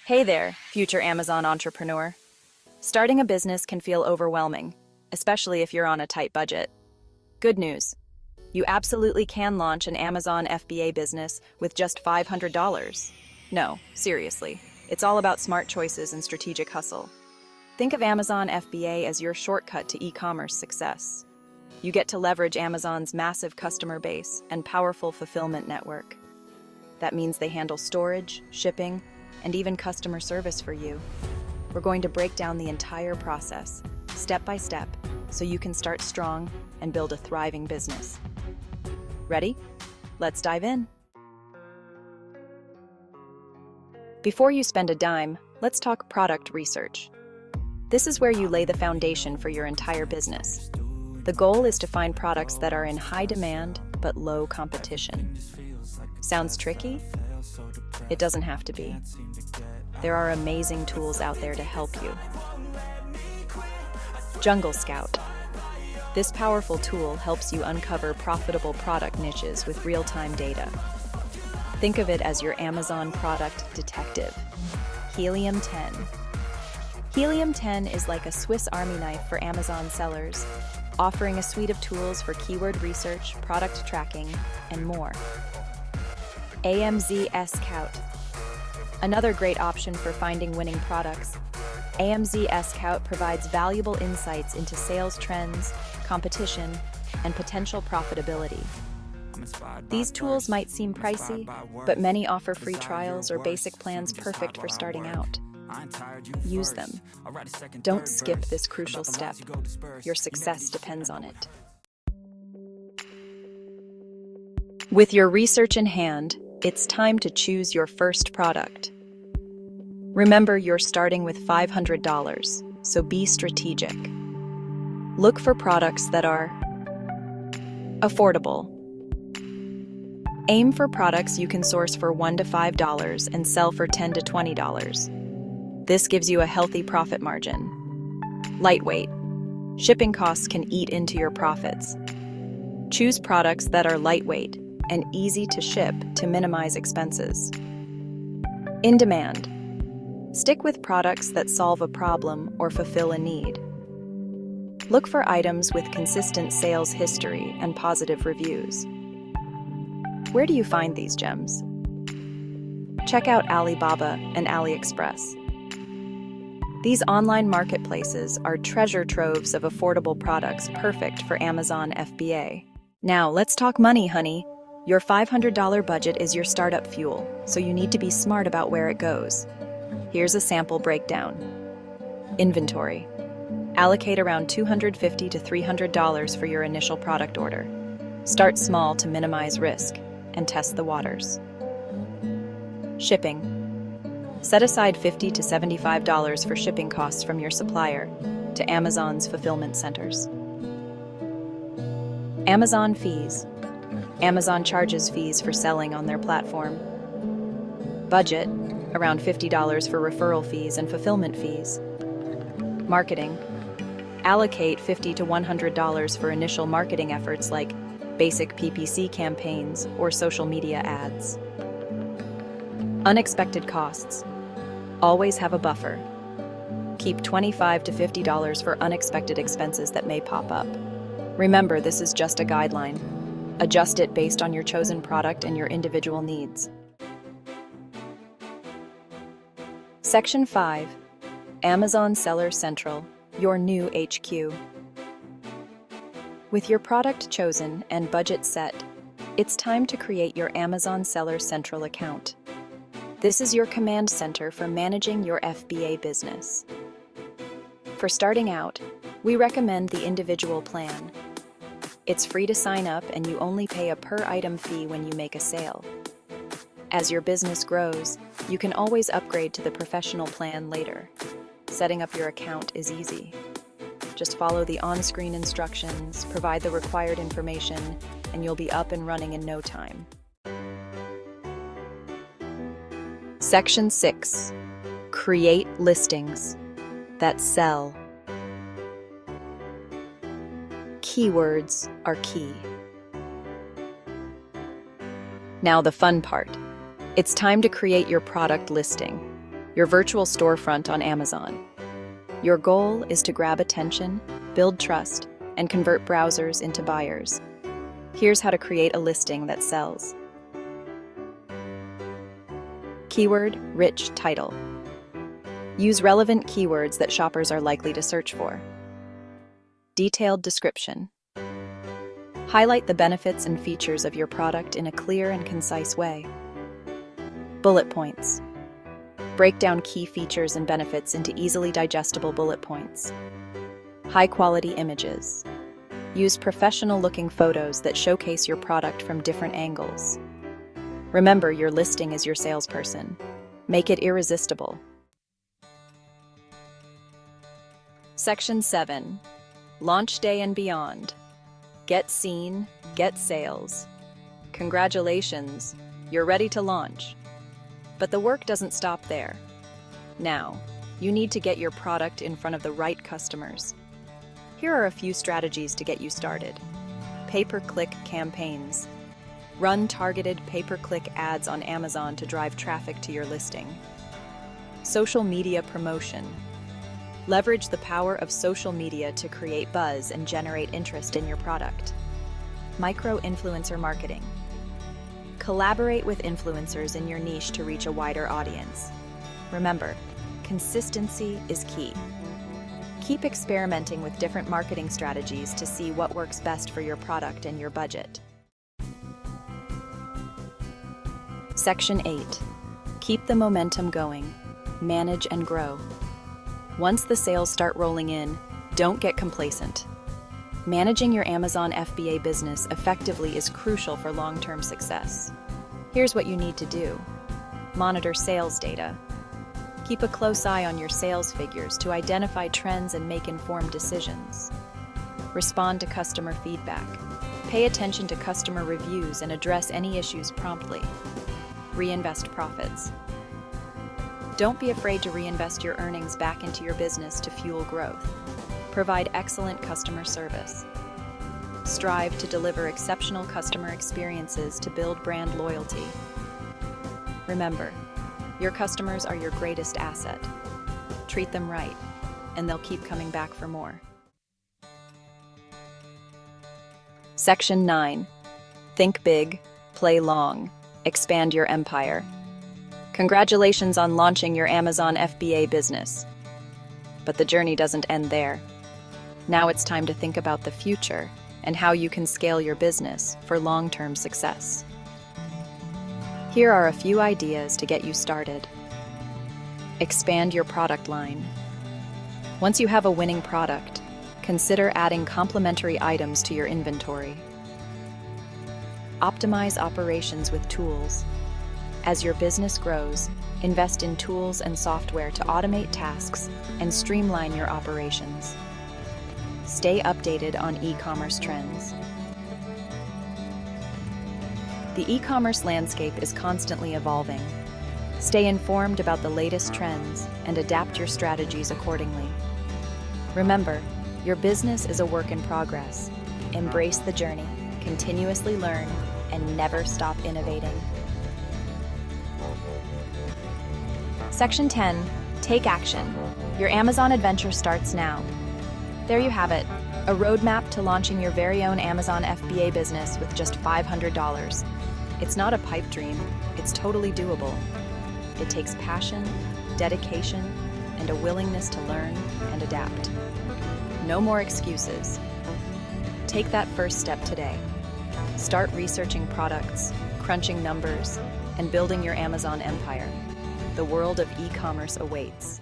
Hey there, future Amazon entrepreneur. Starting a business can feel overwhelming, especially if you're on a tight budget. Good news. You absolutely can launch an Amazon FBA business with just $500. No, seriously. It's all about smart choices and strategic hustle. Think of Amazon FBA as your shortcut to e-commerce success. You get to leverage Amazon's massive customer base and powerful fulfillment network. That means they handle storage, shipping, and even customer service for you. We're going to break down the entire process, step by step, so you can start strong and build a thriving business. Ready? Let's dive in. Before you spend a dime, let's talk product research. This is where you lay the foundation for your entire business. The goal is to find products that are in high demand but low competition. Sounds tricky? It doesn't have to be. There are amazing tools out there to help you. Jungle Scout. This powerful tool helps you uncover profitable product niches with real-time data. Think of it as your Amazon product detective. Helium 10. Helium 10 is like a Swiss Army knife for Amazon sellers, offering a suite of tools for keyword research, product tracking, and more. AMZ Scout. Another great option for finding winning products. AMZ Scout provides valuable insights into sales trends, competition, and potential profitability. These tools might seem pricey, but many offer free trials or basic plans perfect for starting out. Use them. Don't skip this crucial step. Your success depends on it. With your research in hand, it's time to choose your first product. Remember, you're starting with $500, so be strategic. Look for products that are affordable. Aim for products you can source for $1 to $5 and sell for $10 to $20. This gives you a healthy profit margin. Lightweight. Shipping costs can eat into your profits. Choose products that are lightweight and easy to ship to minimize expenses. In demand. Stick with products that solve a problem or fulfill a need. Look for items with consistent sales history and positive reviews. Where do you find these gems? Check out Alibaba and AliExpress. These online marketplaces are treasure troves of affordable products perfect for Amazon FBA. Now, let's talk money, honey. Your $500 budget is your startup fuel, so you need to be smart about where it goes. Here's a sample breakdown. Inventory. Allocate around $250 to $300 for your initial product order. Start small to minimize risk and test the waters. Shipping. Set aside $50 to $75 for shipping costs from your supplier to Amazon's fulfillment centers. Amazon fees. Amazon charges fees for selling on their platform. Budget, around $50 for referral fees and fulfillment fees. Marketing. Allocate $50 to $100 for initial marketing efforts like basic PPC campaigns or social media ads. Unexpected costs. Always have a buffer. Keep $25 to $50 for unexpected expenses that may pop up. Remember, this is just a guideline. Adjust it based on your chosen product and your individual needs. Section 5. Amazon Seller Central, your new HQ. With your product chosen and budget set, it's time to create your Amazon Seller Central account. This is your command center for managing your FBA business. For starting out, we recommend the individual plan. It's free to sign up and you only pay a per-item fee when you make a sale. As your business grows, you can always upgrade to the professional plan later. Setting up your account is easy. Just follow the on-screen instructions, provide the required information, and you'll be up and running in no time. Section 6. Create listings that sell. Keywords are key. Now the fun part. It's time to create your product listing. your virtual storefront on Amazon. Your goal is to grab attention, build trust, and convert browsers into buyers. Here's how to create a listing that sells. Keyword-rich title. Use relevant keywords that shoppers are likely to search for. Detailed description. Highlight the benefits and features of your product in a clear and concise way. Bullet points. Break down key features and benefits into easily digestible bullet points. High-quality images. Use professional-looking photos that showcase your product from different angles. Remember, your listing is your salesperson. Make it irresistible. Section 7. Launch Day and Beyond. Get seen, get sales. Congratulations, you're ready to launch. But the work doesn't stop there. Now, you need to get your product in front of the right customers. Here are a few strategies to get you started. Pay-per-click campaigns. Run targeted pay-per-click ads on Amazon to drive traffic to your listing. Social media promotion. Leverage the power of social media to create buzz and generate interest in your product. Micro-influencer marketing. Collaborate with influencers in your niche to reach a wider audience. Remember, consistency is key. Keep experimenting with different marketing strategies to see what works best for your product and your budget. Section 8. Keep the momentum going. Manage and grow. Once the sales start rolling in, don't get complacent. Managing your Amazon FBA business effectively is crucial for long-term success. Here's what you need to do. Monitor sales data. Keep a close eye on your sales figures to identify trends and make informed decisions. Respond to customer feedback. Pay attention to customer reviews and address any issues promptly. Reinvest profits. Don't be afraid to reinvest your earnings back into your business to fuel growth. Provide excellent customer service. Strive to deliver exceptional customer experiences to build brand loyalty. Remember, your customers are your greatest asset. Treat them right, and they'll keep coming back for more. Section 9. Think big, play long, expand your empire. Congratulations on launching your Amazon FBA business. But the journey doesn't end there. Now it's time to think about the future and how you can scale your business for long-term success. Here are a few ideas to get you started. Expand your product line. Once you have a winning product, consider adding complementary items to your inventory. Optimize operations with tools. As your business grows, invest in tools and software to automate tasks and streamline your operations. Stay updated on e-commerce trends. The e-commerce landscape is constantly evolving. Stay informed about the latest trends and adapt your strategies accordingly. Remember, your business is a work in progress. Embrace the journey, continuously learn, and never stop innovating. Section 10. Take action. Your Amazon adventure starts now. There you have it, a roadmap to launching your very own Amazon FBA business with just $500. It's not a pipe dream, it's totally doable. It takes passion, dedication, and a willingness to learn and adapt. No more excuses. Take that first step today. Start researching products, crunching numbers, and building your Amazon empire. The world of e-commerce awaits.